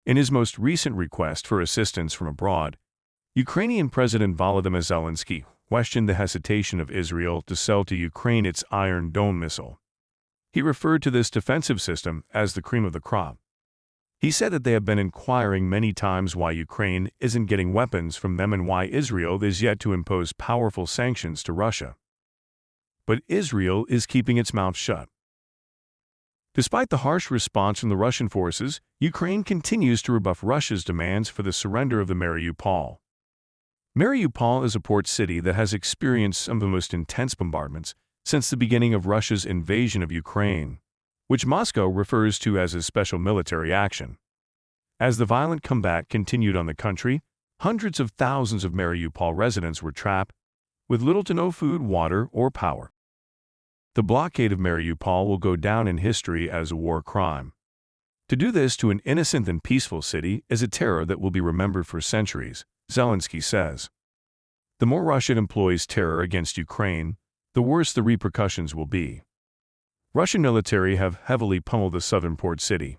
In his most recent request for assistance from abroad, Ukrainian President Volodymyr Zelensky questioned the hesitation of Israel to sell to Ukraine its Iron Dome missile. He referred to this defensive system as the cream of the crop. He said that they have been inquiring many times why Ukraine isn't getting weapons from them and why Israel is yet to impose powerful sanctions to Russia. But Israel is keeping its mouth shut. Despite the harsh response from the Russian forces, Ukraine continues to rebuff Russia's demands for the surrender of the Mariupol. Mariupol is a port city that has experienced some of the most intense bombardments since the beginning of Russia's invasion of Ukraine, which Moscow refers to as a special military action. As the violent combat continued on the country, hundreds of thousands of Mariupol residents were trapped, with little to no food, water, or power. The blockade of Mariupol will go down in history as a war crime. To do this to an innocent and peaceful city is a terror that will be remembered for centuries, Zelensky says. The more Russia employs terror against Ukraine, the worse the repercussions will be. Russian military have heavily pummeled the southern port city.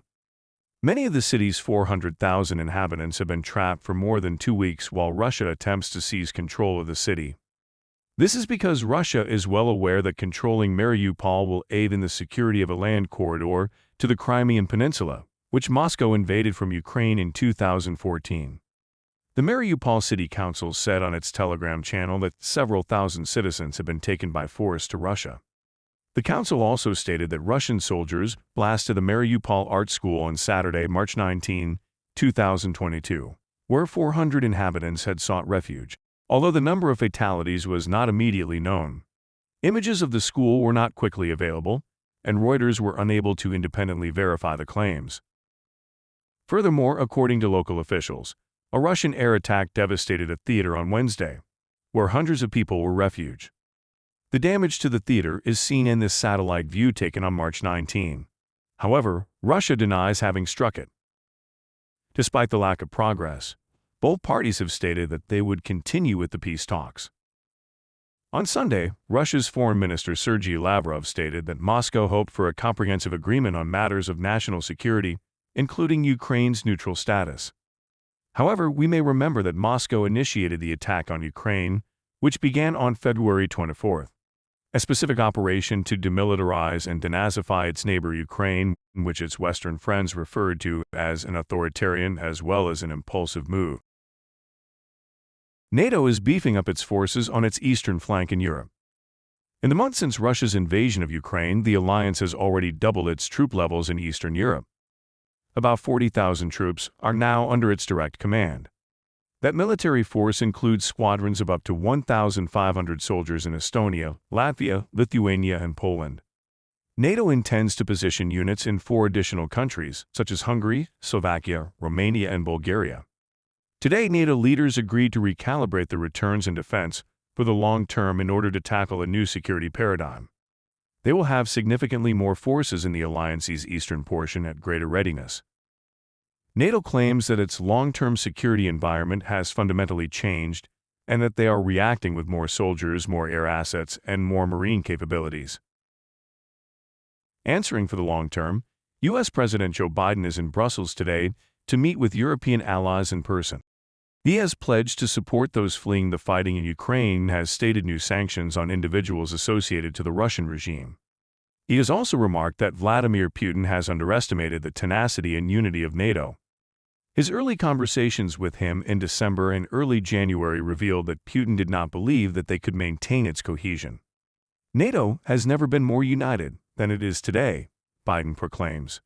Many of the city's 400,000 inhabitants have been trapped for more than 2 weeks while Russia attempts to seize control of the city. This is because Russia is well aware that controlling Mariupol will aid in the security of a land corridor to the Crimean Peninsula, which Moscow invaded from Ukraine in 2014. The Mariupol City Council said on its Telegram channel that several thousand citizens have been taken by force to Russia. The council also stated that Russian soldiers blasted the Mariupol Art School on Saturday, March 19, 2022, where 400 inhabitants had sought refuge. Although the number of fatalities was not immediately known, images of the school were not quickly available, and Reuters were unable to independently verify the claims. Furthermore, according to local officials, a Russian air attack devastated a theater on Wednesday, where hundreds of people were refuge. The damage to the theater is seen in this satellite view taken on March 19. However, Russia denies having struck it. Despite the lack of progress, both parties have stated that they would continue with the peace talks. On Sunday, Russia's Foreign Minister Sergei Lavrov stated that Moscow hoped for a comprehensive agreement on matters of national security, including Ukraine's neutral status. However, we may remember that Moscow initiated the attack on Ukraine, which began on February 24, a specific operation to demilitarize and denazify its neighbor Ukraine, which its Western friends referred to as an authoritarian as well as an impulsive move. NATO is beefing up its forces on its eastern flank in Europe. In the months since Russia's invasion of Ukraine, the alliance has already doubled its troop levels in Eastern Europe. About 40,000 troops are now under its direct command. That military force includes squadrons of up to 1,500 soldiers in Estonia, Latvia, Lithuania, and Poland. NATO intends to position units in 4 additional countries, such as Hungary, Slovakia, Romania, and Bulgaria. Today, NATO leaders agreed to recalibrate the returns and defense for the long term in order to tackle a new security paradigm. They will have significantly more forces in the alliance's eastern portion at greater readiness. NATO claims that its long-term security environment has fundamentally changed and that they are reacting with more soldiers, more air assets, and more marine capabilities. Answering for the long term, U.S. President Joe Biden is in Brussels today to meet with European allies in person. He has pledged to support those fleeing the fighting in Ukraine and has stated new sanctions on individuals associated to the Russian regime. He has also remarked that Vladimir Putin has underestimated the tenacity and unity of NATO. His early conversations with him in December and early January revealed that Putin did not believe that they could maintain its cohesion. NATO has never been more united than it is today, Biden proclaims.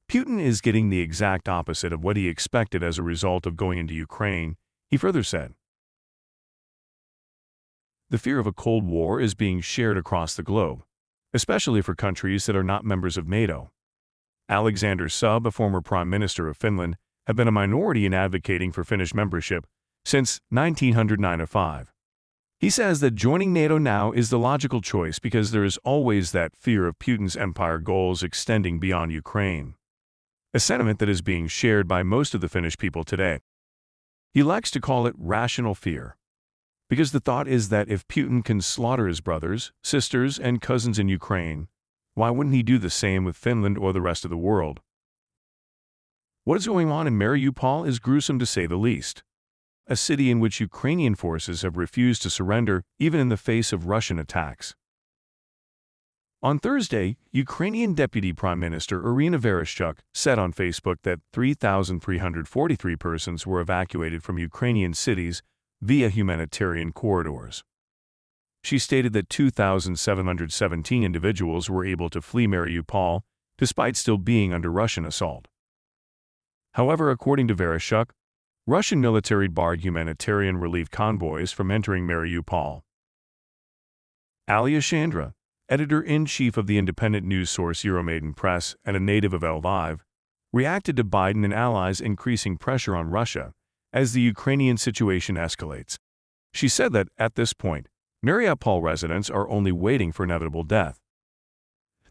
Putin is getting the exact opposite of what he expected as a result of going into Ukraine, he further said. The fear of a Cold War is being shared across the globe, especially for countries that are not members of NATO. Alexander Stubb, a former Prime Minister of Finland, have been a minority in advocating for Finnish membership since 1995. He says that joining NATO now is the logical choice because there is always that fear of Putin's empire goals extending beyond Ukraine, a sentiment that is being shared by most of the Finnish people today. He likes to call it rational fear, because the thought is that if Putin can slaughter his brothers, sisters, and cousins in Ukraine, why wouldn't he do the same with Finland or the rest of the world? What is going on in Mariupol is gruesome to say the least. A city in which Ukrainian forces have refused to surrender even in the face of Russian attacks. On Thursday, Ukrainian Deputy Prime Minister Irina Vereshchuk said on Facebook that 3,343 persons were evacuated from Ukrainian cities via humanitarian corridors. She stated that 2,717 individuals were able to flee Mariupol despite still being under Russian assault. However, according to Vereshchuk, Russian military barred humanitarian relief convoys from entering Mariupol. Alia Chandra, editor-in-chief of the independent news source Euromaidan Press and a native of Lviv, reacted to Biden and allies increasing pressure on Russia as the Ukrainian situation escalates. She said that, at this point, Mariupol residents are only waiting for inevitable death.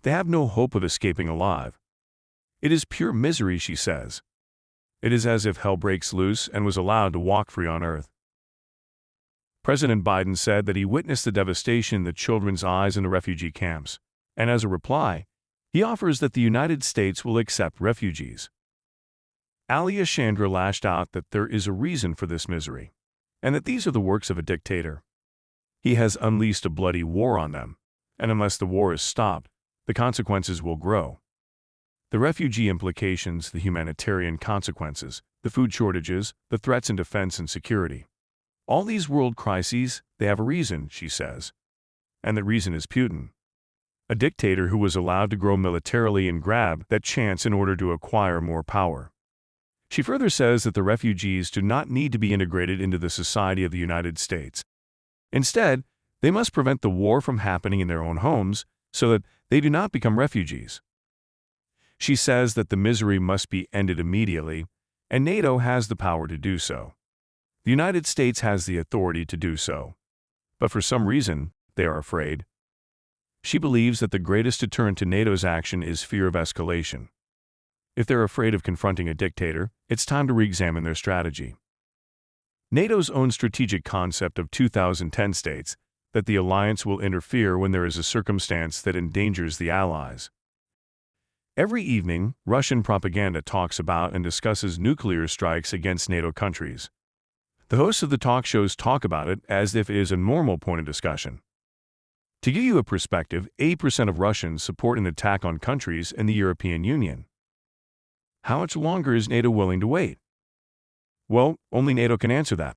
They have no hope of escaping alive. It is pure misery, she says. It is as if hell breaks loose and was allowed to walk free on earth. President Biden said that he witnessed the devastation in the children's eyes in the refugee camps, and as a reply, he offers that the United States will accept refugees. Alia Chandra lashed out that there is a reason for this misery, and that these are the works of a dictator. He has unleashed a bloody war on them, and unless the war is stopped, the consequences will grow. The refugee implications, the humanitarian consequences, the food shortages, the threats in defense and security. All these world crises, they have a reason, she says. And the reason is Putin, a dictator who was allowed to grow militarily and grab that chance in order to acquire more power. She further says that the refugees do not need to be integrated into the society of the United States. Instead, they must prevent the war from happening in their own homes so that they do not become refugees. She says that the misery must be ended immediately, and NATO has the power to do so. The United States has the authority to do so. But for some reason, they are afraid. She believes that the greatest deterrent to NATO's action is fear of escalation. If they're afraid of confronting a dictator, it's time to re-examine their strategy. NATO's own strategic concept of 2010 states that the alliance will interfere when there is a circumstance that endangers the allies. Every evening, Russian propaganda talks about and discusses nuclear strikes against NATO countries. The hosts of the talk shows talk about it as if it is a normal point of discussion. To give you a perspective, 80% of Russians support an attack on countries in the European Union. How much longer is NATO willing to wait? Well, only NATO can answer that.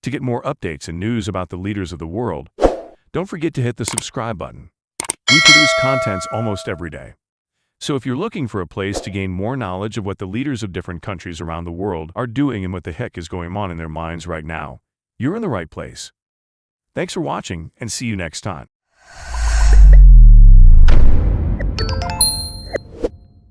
To get more updates and news about the leaders of the world, don't forget to hit the subscribe button. We produce contents almost every day. So if you're looking for a place to gain more knowledge of what the leaders of different countries around the world are doing and what the heck is going on in their minds right now, you're in the right place. Thanks for watching and see you next time.